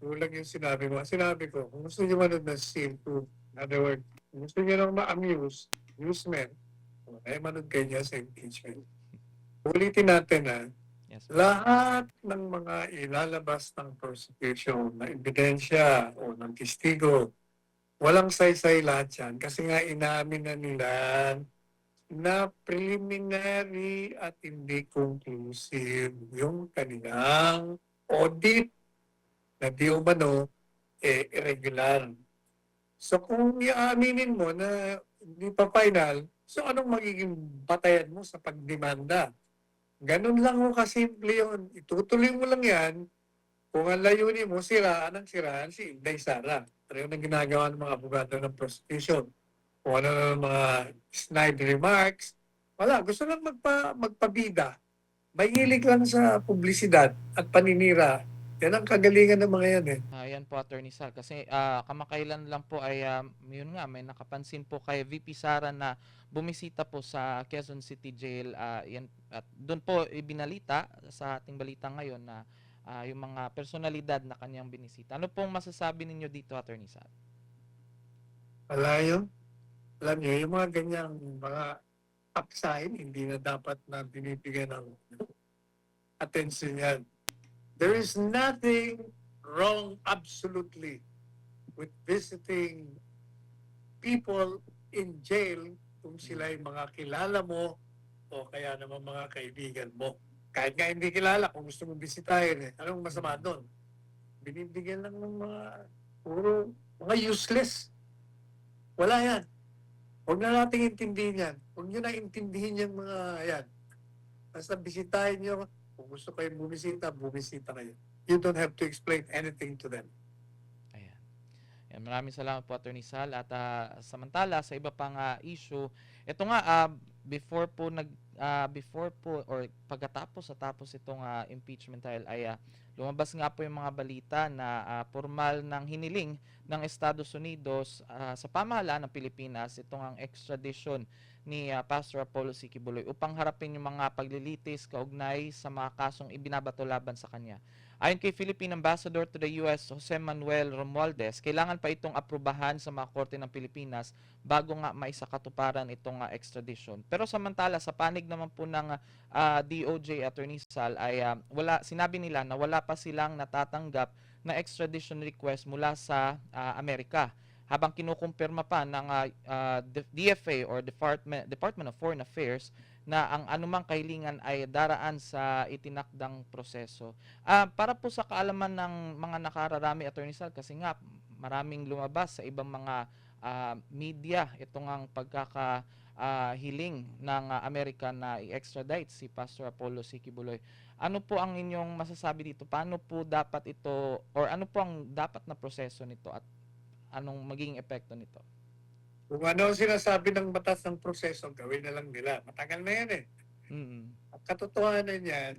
Kulang yung sinabi mo. Sinabi ko, kung gusto niyo manood ng scene 2, in other word, kung gusto niyo lang ma-amuse, amusement, ay manood kayo niya sa impeachment. Ulitin natin na Yes po. lahat ng mga ilalabas ng prosecution na ebidensya o ng testigo, walang saysay lahat yan kasi nga inaamin na nila na preliminary at hindi conclusive yung kanilang audit na di umano irregular. So kung iaaminin mo na hindi pa final, so anong magiging batayan mo sa pagdemanda? Ganun lang ho kasimple yun. Itutuloy mo lang yan kung ang layunin mo, siraan si Inday Sara. Pareho na ginagawa ng mga abogado ng prosecution. Kung ano ng mga snide remarks. Wala, gusto lang magpabida. Mahilig lang sa publisidad at paninira. Yan ang kagalingan ng mga yan eh. Yan po, Attorney Sal. Kasi kamakailan lang po ay yun nga, may nakapansin po kay VP Sara na bumisita po sa Quezon City Jail. Yan, at doon po ibinalita sa ating balita ngayon na yung mga personalidad na kanyang binisita. Ano pong masasabi ninyo dito, Attorney Sal? Wala yun. Alam nyo, yung mga ganyang mga paksain, hindi na dapat na binibigyan ng attention yan. There is nothing wrong absolutely with visiting people in jail kung sila ay mga kilala mo o kaya naman mga kaibigan mo. Kahit nga hindi kilala, kung gusto mong bisitahin, anong masama doon? Binibigyan lang ng mga puro mga useless. Wala yan. Huwag na nating intindihin yan. Huwag nyo na intindihin yung mga yan. Basta bisitahin nyo. Kung gusto kayong bumisita kayo. You don't have to explain anything to them. Ayan. Yan, maraming salamat po, Attorney Sal. At samantala sa iba pang issue, ito nga before po or pagkatapos itong impeachment trial ay lumabas nga po yung mga balita na formal ng hiniling ng Estados Unidos sa pamahalaan ng Pilipinas itong ang extradition ni Pastor Apollo C. Quiboloy upang harapin yung mga paglilitis kaugnay sa mga kasong ibinabato laban sa kanya. Ayon kay Philippine Ambassador to the US, Jose Manuel Romualdez, kailangan pa itong aprubahan sa mga korte ng Pilipinas bago nga maisakatuparan itong extradition. Pero samantala, sa panig naman po ng DOJ Attorney Sal ay sinabi nila na wala pa silang natatanggap na extradition request mula sa Amerika. Habang kinukumpirma pa ng DFA or Department of Foreign Affairs na ang anumang kahilingan ay daraan sa itinakdang proseso. Para po sa kaalaman ng mga nakararami, Attorney Sal, kasi nga maraming lumabas sa ibang mga media itong ang pagkakahiling ng Amerika na i-extradite si Pastor Apollo C. Quiboloy. Ano po ang inyong masasabi dito? Paano po dapat ito or ano po ang dapat na proseso nito at anong magiging epekto nito? Kung ano ang sinasabi ng batas ng proseso, gawin na lang nila. Matagal na yan eh. At katotohanan yan,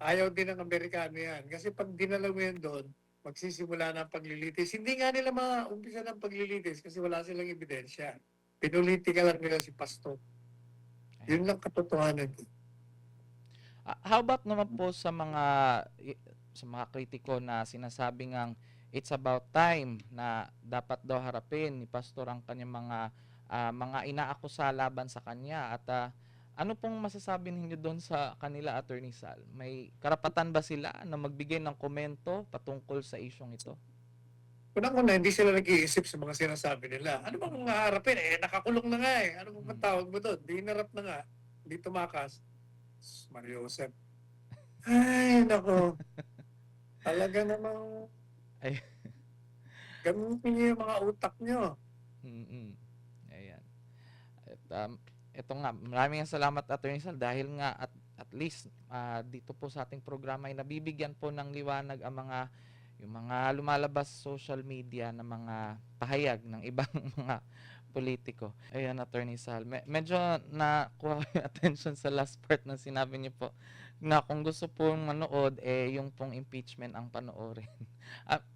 ayaw din ng Amerikano yan. Kasi pag dinala mo yan doon, magsisimula na ang paglilitis. Hindi nga nila maumpisa ng paglilitis kasi wala silang ebidensya. Pinulitika lang nila si Pastor. Yun lang katotohanan. How about naman po sa mga kritiko na sinasabing ang it's about time na dapat daw harapin ni Pastor ang kanyang mga inaakusa laban sa kanya at ano pong masasabi ninyo doon sa kanila, Attorney Sal? May karapatan ba sila na magbigay ng komento patungkol sa isyong ito? Unang-una, hindi sila nag-iisip sa mga sinasabi nila. Ano bang haharapin? Nakakulong na nga eh. Ano bang tawag mo doon? Di narap na nga. Di tumakas. Mario Josep. Ay, nako. Talaga namang Ay. gamitin niyo yung mga utak niyo. Ayan. Ito nga, maraming salamat, Attorney Sal, dahil nga at least dito po sa ating programa ay nabibigyan po ng liwanag yung mga lumalabas sa social media na mga pahayag ng ibang mga politiko. Ayan, Attorney Sal. Medyo nakuha ko yung attention sa last part na sinabi niyo po na kung gusto pong manood, yung pong impeachment ang panoorin.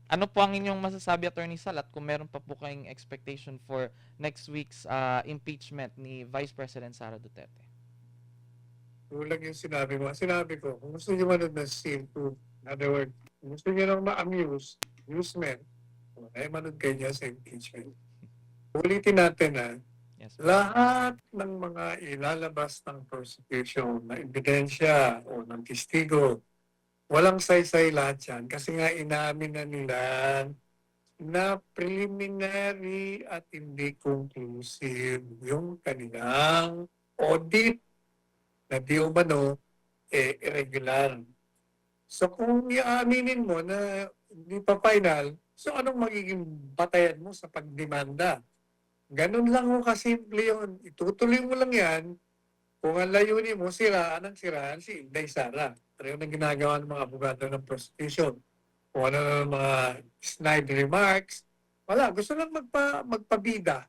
Ano po ang inyong masasabi, Attorney Sal, at kung meron pa po kayong expectation for next week's impeachment ni Vice President Sara Duterte? Kulang yung sinabi mo. Sinabi ko, kung gusto niyo manood ng scene 2, in other word, kung gusto niyo lang ma-amuse, inducement, ay manood kayo dyan sa impeachment. Ulitin natin Yes. lahat ng mga ilalabas ng prosecution na ebidensya o ng testigo, walang saysay lahat yan kasi nga inaamin na nila na preliminary at hindi conclusive yung kanilang audit na di umano irregular. So kung iaaminin mo na hindi pa final, so anong magiging batayan mo sa pagdemanda? Ganun lang ho kasimple yun. Itutuloy mo lang yan kung ang layunin mo, siraan ang siraan si Inday Sara. Pero yung ginagawa ng mga abogado ng prosecution. Kung ano ng mga snide remarks. Wala, gusto lang magpabida.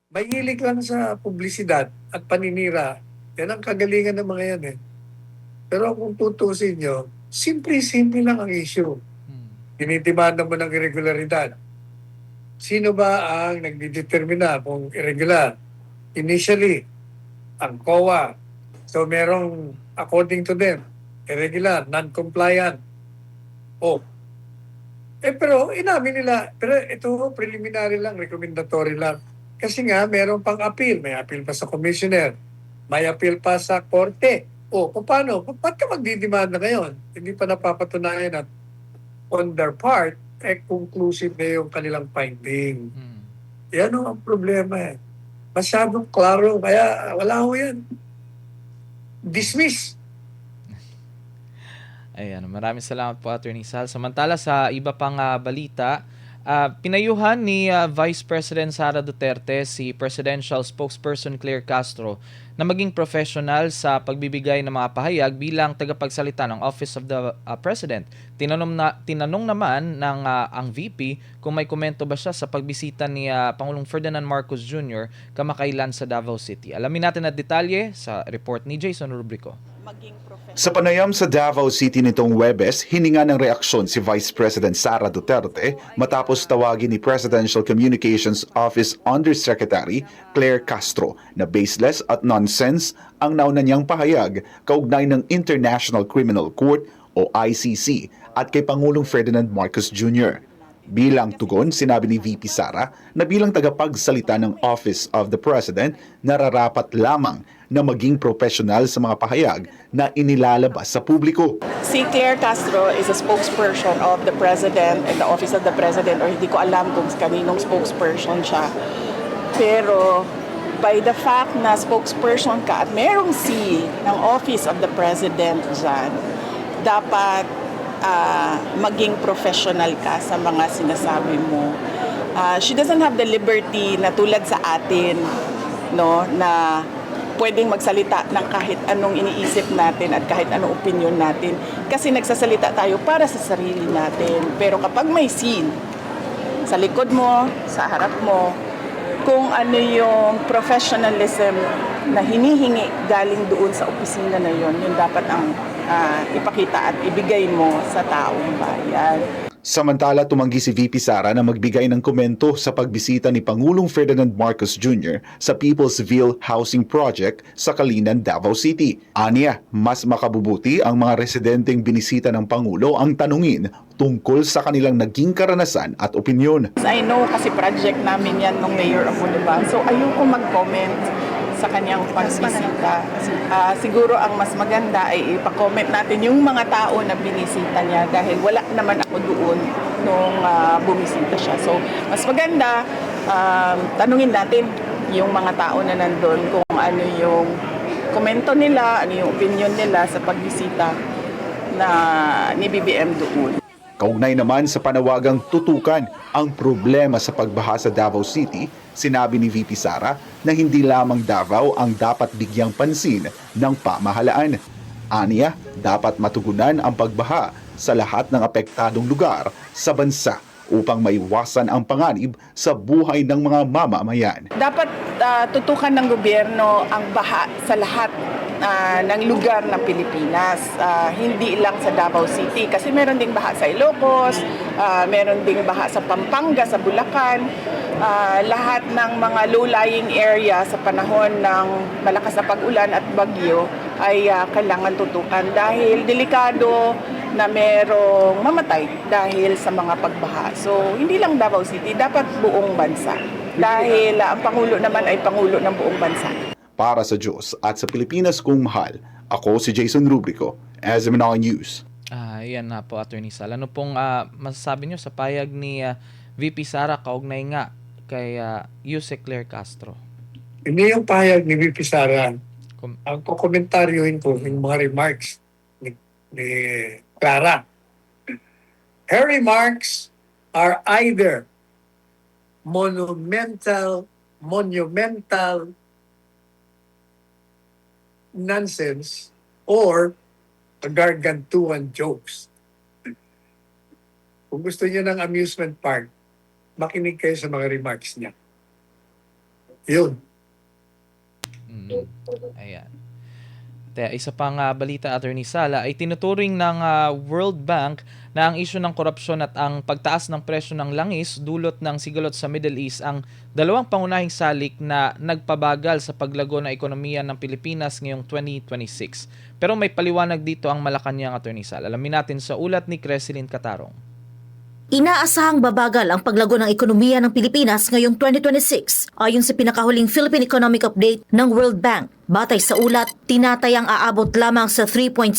May hilig lang sa publisidad at paninira. Yan ang kagalingan ng mga yan Pero kung tutusin nyo, simple-simple lang ang issue. Dinidemanda mo ng irregularidad. Sino ba ang nagdidetermina kung irregular? Initially, ang COA. So merong, according to them, irregular, non-compliant. Pero inamin nila, pero ito preliminary lang, recommendatory lang. Kasi nga, meron pang appeal. May appeal pa sa commissioner. May appeal pa sa korte. Paano? Ba't ka magdidemanda ngayon? Hindi pa napapatunayan at on their part, conclusive na yung kanilang finding. Yan ang problema Masyadong klaro, kaya wala ho yan. Dismiss. Ayan, maraming salamat po, Attorney Sal. Samantala sa iba pang balita, pinayuhan ni Vice President Sara Duterte si Presidential Spokesperson Claire Castro na maging professional sa pagbibigay ng mga pahayag bilang tagapagsalita ng Office of the President. Tinanong naman ng ang VP kung may komento ba siya sa pagbisita ni Pangulong Ferdinand Marcos Jr. kamakailan sa Davao City. Alamin natin at detalye sa report ni Jason Rubrico. Sa panayam sa Davao City nitong Huwebes, hininga ng reaksyon si Vice President Sara Duterte matapos tawagin ni Presidential Communications Office Undersecretary Claire Castro na baseless at nonsense ang nauna niyang pahayag kaugnay ng International Criminal Court o ICC at kay Pangulong Ferdinand Marcos Jr. Bilang tugon, sinabi ni VP Sara na bilang tagapagsalita ng Office of the President, nararapat lamang na maging profesional sa mga pahayag na inilalabas sa publiko. Si Claire Castro is a spokesperson of the President and the Office of the President, or hindi ko alam kung kaninong spokesperson siya. Pero by the fact na spokesperson ka at merong C ng Office of the President dyan, dapat maging professional ka sa mga sinasabi mo. She doesn't have the liberty na tulad sa atin, no, na pwedeng magsalita ng kahit anong iniisip natin at kahit anong opinion natin kasi nagsasalita tayo para sa sarili natin. Pero kapag may scene sa likod mo, sa harap mo, kung ano yung professionalism na hinihingi galing doon sa opisina na yun dapat ang ipakita at ibigay mo sa taong bayan. Samantala, tumanggi si VP Sara na magbigay ng komento sa pagbisita ni Pangulong Ferdinand Marcos Jr. sa Peoplesville Housing Project sa Kalinan, Davao City. Aniya, mas makabubuti ang mga residenteng binisita ng Pangulo ang tanungin tungkol sa kanilang naging karanasan at opinyon. I know kasi project namin yan ng Mayor of Bulacan, so ayoko mag-comment sa kanyang pagbisita. Siguro ang mas maganda ay ipa-comment natin yung mga tao na binisita niya dahil wala naman ako doon nung bumisita siya. So, mas maganda tanungin natin yung mga tao na nandun kung ano yung komento nila, ano yung opinion nila sa pagbisita na ni BBM doon. Kaugnay naman sa panawagang tutukan ang problema sa pagbaha sa Davao City, sinabi ni VP Sara na hindi lamang Davao ang dapat bigyang pansin ng pamahalaan. Aniya, dapat matugunan ang pagbaha sa lahat ng apektadong lugar sa bansa upang maiwasan ang panganib sa buhay ng mga mamamayan. Dapat tutukan ng gobyerno ang baha sa lahat ng lugar ng Pilipinas, hindi lang sa Davao City kasi meron ding baha sa Ilocos, meron ding baha sa Pampanga, sa Bulacan, lahat ng mga low-lying area sa panahon ng malakas na pag-ulan at bagyo ay kailangan tutukan dahil delikado na merong mamatay dahil sa mga pagbaha. So, hindi lang Davao City, dapat buong bansa. Dahil ang Pangulo naman ay Pangulo ng buong bansa. Para sa Diyos at sa Pilipinas kong mahal, ako si Jason Rubrico, SMNR News. Yan na po, Attorney Sal. Ano pong masasabi nyo sa payag ni VP Sara kaugnay nga kay Yuse Claire Castro? Hindi yung pahayag ni VP Sara. Kum- Ang kukomentaryuhin ko yung mga remarks ni Clara. Her remarks are either monumental nonsense or gargantuan jokes. Kung gusto niyo ng amusement park, makinig kayo sa mga remarks niya. Yun. Ayan. Isa pang balita, Attorney Sala, ay tinuturing ng World Bank na ang isyu ng korupsyon at ang pagtaas ng presyo ng langis dulot ng sigalot sa Middle East ang dalawang pangunahing salik na nagpabagal sa paglago ng ekonomiya ng Pilipinas ngayong 2026. Pero may paliwanag dito ang Malacanang, Attorney Sala. Alamin natin sa ulat ni Cresilyn Catarong. Inaasahang babagal ang paglago ng ekonomiya ng Pilipinas ngayong 2026 ayon sa pinakahuling Philippine Economic Update ng World Bank. Batay sa ulat, tinatayang aabot lamang sa 3.7%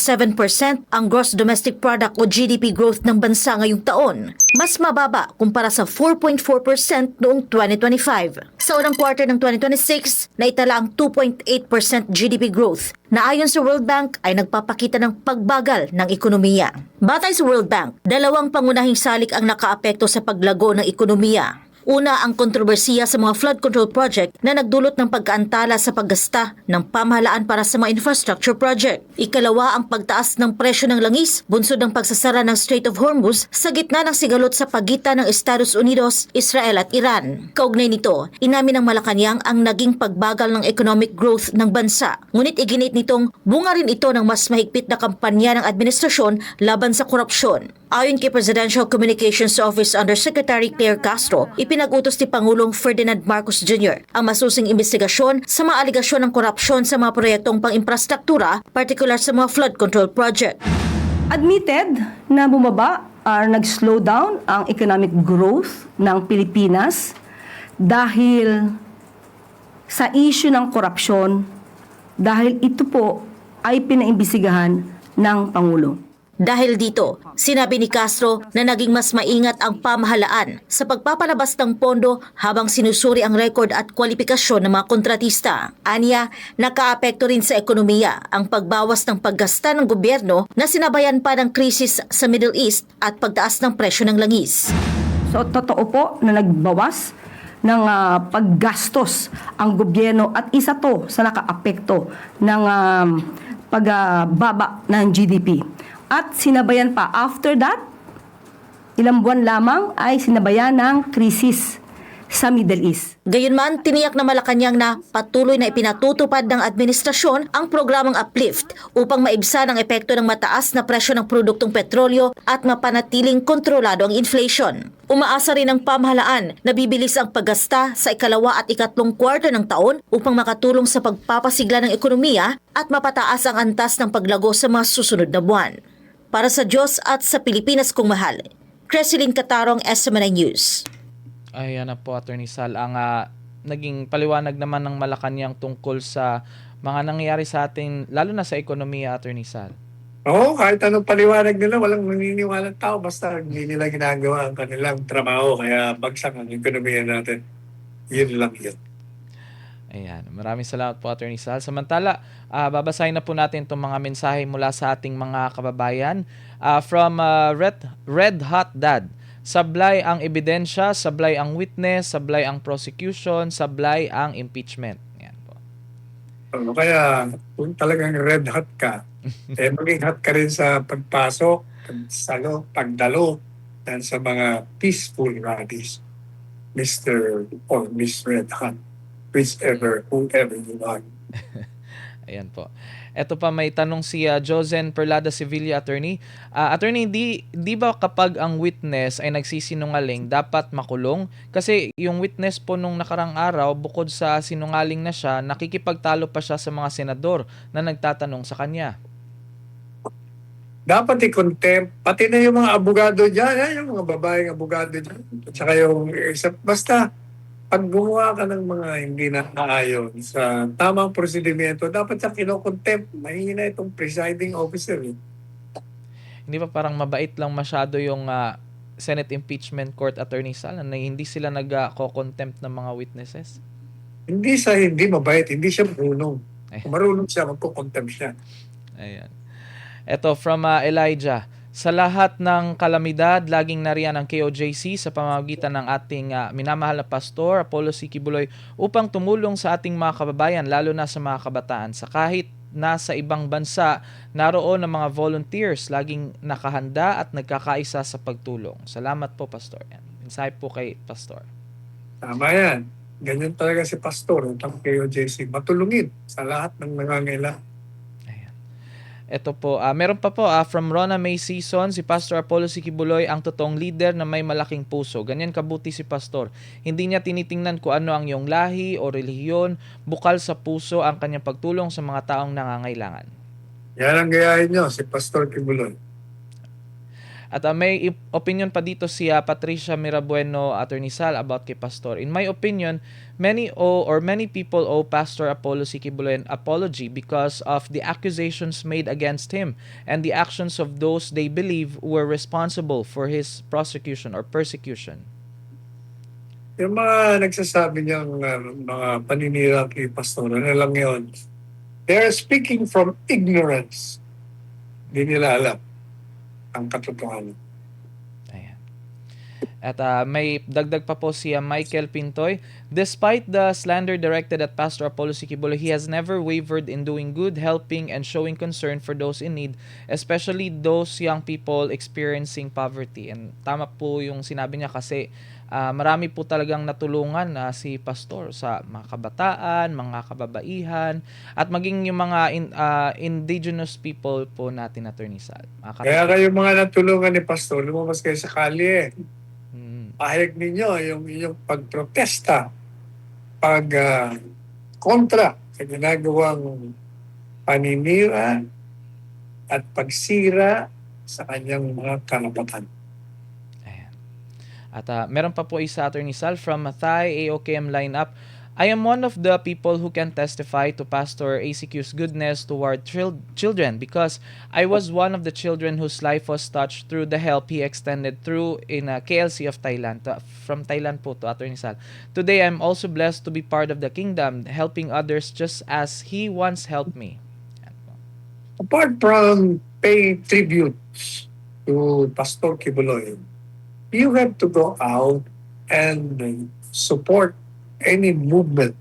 ang Gross Domestic Product o GDP growth ng bansa ngayong taon, mas mababa kumpara sa 4.4% noong 2025. Sa unang quarter ng 2026, naitala ang 2.8% GDP growth na ayon sa World Bank ay nagpapakita ng pagbagal ng ekonomiya. Batay sa World Bank, dalawang pangunahing salik ang nakaapekto sa paglago ng ekonomiya. Una, ang kontrobersiya sa mga flood control project na nagdulot ng pagkaantala sa paggasta ng pamahalaan para sa mga infrastructure project. Ikalawa, ang pagtaas ng presyo ng langis, bunsod ng pagsasara ng Strait of Hormuz sa gitna ng sigalot sa pagitan ng Estados Unidos, Israel at Iran. Kaugnay nito, inamin ng Malacanang ang naging pagbagal ng economic growth ng bansa. Ngunit iginit nitong bunga rin ito ng mas mahigpit na kampanya ng administrasyon laban sa korupsyon. Ayon kay Presidential Communications Office Undersecretary Claire Castro, ipinag-utos ni Pangulong Ferdinand Marcos Jr. ang masusing investigasyon sa mga aligasyon ng korupsyon sa mga proyektong pang-infrastruktura, particular sa mga flood control project. Admitted na bumaba or nag-slow down ang economic growth ng Pilipinas dahil sa issue ng korupsyon, dahil ito po ay pinaimbisigahan ng Pangulo. Dahil dito, sinabi ni Castro na naging mas maingat ang pamahalaan sa pagpapalabas ng pondo habang sinusuri ang record at kwalifikasyon ng mga kontratista. Anya, nakaapekto rin sa ekonomiya ang pagbawas ng paggasta ng gobyerno na sinabayan pa ng krisis sa Middle East at pagtaas ng presyo ng langis. So, totoo po na nagbawas ng paggastos ang gobyerno at isa to sa nakaapekto ng pagbaba ng GDP. At sinabayan pa, after that, ilang buwan lamang ay sinabayan ng krisis sa Middle East. Gayunman, tiniyak na Malacanang na patuloy na ipinatutupad ng administrasyon ang programang Uplift upang maibsan ang epekto ng mataas na presyo ng produktong petrolyo at mapanatiling kontrolado ang inflation. Umaasa rin ang pamahalaan na bibilis ang paggasta sa ikalawa at ikatlong kwarto ng taon upang makatulong sa pagpapasigla ng ekonomiya at mapataas ang antas ng paglago sa mga susunod na buwan. Para sa Diyos at sa Pilipinas kong mahal, Cresilyn Catarong, SMNI News. Ayan na po, Attorney Sal. Ang naging paliwanag naman ng Malacanang tungkol sa mga nangyayari sa atin, lalo na sa ekonomiya, Attorney Sal. Oo, kahit anong paliwanag nila, walang maniniwalang tao basta hindi nila ginagawa ang kanilang trabaho kaya bagsak ang ekonomiya natin. Yun lang yun. Ayan. Maraming salamat po, Attorney Sal. Samantala, babasahin na po natin itong mga mensahe mula sa ating mga kababayan. From Red Hot Dad. Sablay ang ebidensya, sablay ang witness, sablay ang prosecution, sablay ang impeachment. Yan po. Kaya kung talagang red hot ka, maging hot ka rin sa pagpasok, pagdalo, dan sa mga peaceful rallies, Mr. or Miss Red Hot, whoever you are. Ayan po. Eto pa, may tanong si Josen Perlada Sevilla, attorney. Attorney, di ba kapag ang witness ay nagsisinungaling, dapat makulong? Kasi yung witness po nung nakarang araw, bukod sa sinungaling na siya, nakikipagtalo pa siya sa mga senador na nagtatanong sa kanya. dapat i-contempt, pati na yung mga abogado dyan, yung mga babaeng abogado dyan, at saka yung isa, basta pag gumawa ka ng mga hindi naaayon sa tamang prosedimento, dapat siya kino-contempt. Mahina itong presiding officer. Hindi ba parang mabait lang masyado yung Senate Impeachment Court Attorney Sal na hindi sila nag-co-contempt ng mga witnesses? Hindi mabait, hindi siya marunong. Ay. Kung marunong siya, magko-contempt siya. Ayan. Ito from Elijah. Sa lahat ng kalamidad, laging nariyan ang KOJC sa pamamagitan ng ating minamahal na pastor, Apollo C. Kibuloy, upang tumulong sa ating mga kababayan, lalo na sa mga kabataan. Sa kahit nasa ibang bansa, naroon ang mga volunteers, laging nakahanda at nagkakaisa sa pagtulong. Salamat po, Pastor. Yan. Insight po kay Pastor. Tama yan. Ganyan talaga si pastor, ang KOJC. Matulungin sa lahat ng nangangailangan. Ito po, meron pa po from Rona May Season, si Pastor Apollo C. Kibuloy ang totoong leader na may malaking puso. Ganyan kabuti si Pastor. Hindi niya tinitingnan kung ano ang iyong lahi o relihiyon, bukal sa puso ang kanyang pagtulong sa mga taong nangangailangan. Yan ang gayahin nyo, si Pastor Kibuloy. At may opinion pa dito si Patricia Mirabueno, Attorney Sal, about kay Pastor. In my opinion, many people owe Pastor Apollo C. Kibuloy an apology because of the accusations made against him and the actions of those they believe were responsible for his prosecution or persecution. Yung mga nagsasabi niyang mga paninira kay Pastor, ano lang yun? They're speaking from ignorance. Hindi nila alam ang katotohanan. Ayan. At may dagdag pa po si Michael Pintoy. Despite the slander directed at Pastor Apollo C. Kibuloy, he has never wavered in doing good, helping, and showing concern for those in need, especially those young people experiencing poverty. And tama po yung sinabi niya kasi marami po talagang natulungan si Pastor sa mga kabataan, mga kababaihan, at maging yung mga indigenous people po natin, Attorney Sal. Kaya kayo mga natulungan ni Pastor, lumabas kayo sa kalye. Pahayag ninyo yung inyong pagprotesta, kontra sa ginagawang paninira at pagsira sa kanyang mga karapatan. At meron pa po isa, Attorney Sal, from Thai AOKM lineup. I am one of the people who can testify to Pastor ACQ's goodness toward children because I was one of the children whose life was touched through the help he extended through in KLC of Thailand. From Thailand po to, Attorney Sal. Today, I'm also blessed to be part of the kingdom, helping others just as he once helped me. Apart from paying tributes to Pastor Kibuloy, you have to go out and support any movement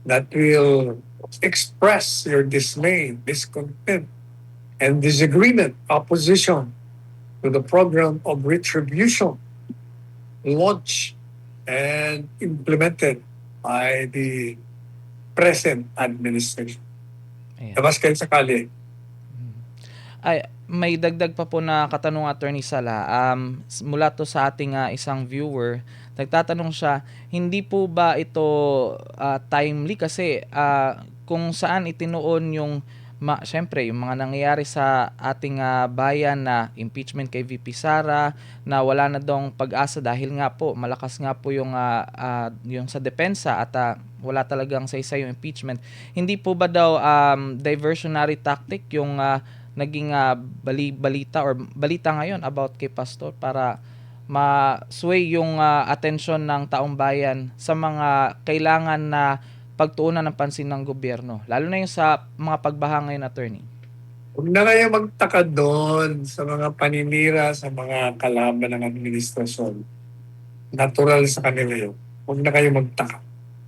that will express your dismay, discontent, and disagreement, opposition to the program of retribution launched and implemented by the present administration. Ayan. Labas kayo sa kalye. Ay, may dagdag pa po na katanong, Attorney Sala. Mula to sa ating isang viewer, nagtatanong siya, hindi po ba ito timely? Kasi kung saan itinuon yung, syempre, yung mga nangyayari sa ating bayan na impeachment kay VP Sara, na wala na dong pag-asa dahil nga po, malakas nga po yung sa depensa at wala talagang saysay yung impeachment. Hindi po ba daw diversionary tactic yung naging balita or balita ngayon about kay Pastor para ma-sway yung atensyon ng taong bayan sa mga kailangan na pagtuunan ng pansin ng gobyerno, lalo na yung sa mga pagbaha ngayon, Attorney? Huwag na kayo magtaka doon sa mga paninira sa mga kalaban ng administrasyon. Natural sa kanila yun. Huwag na kayo magtaka.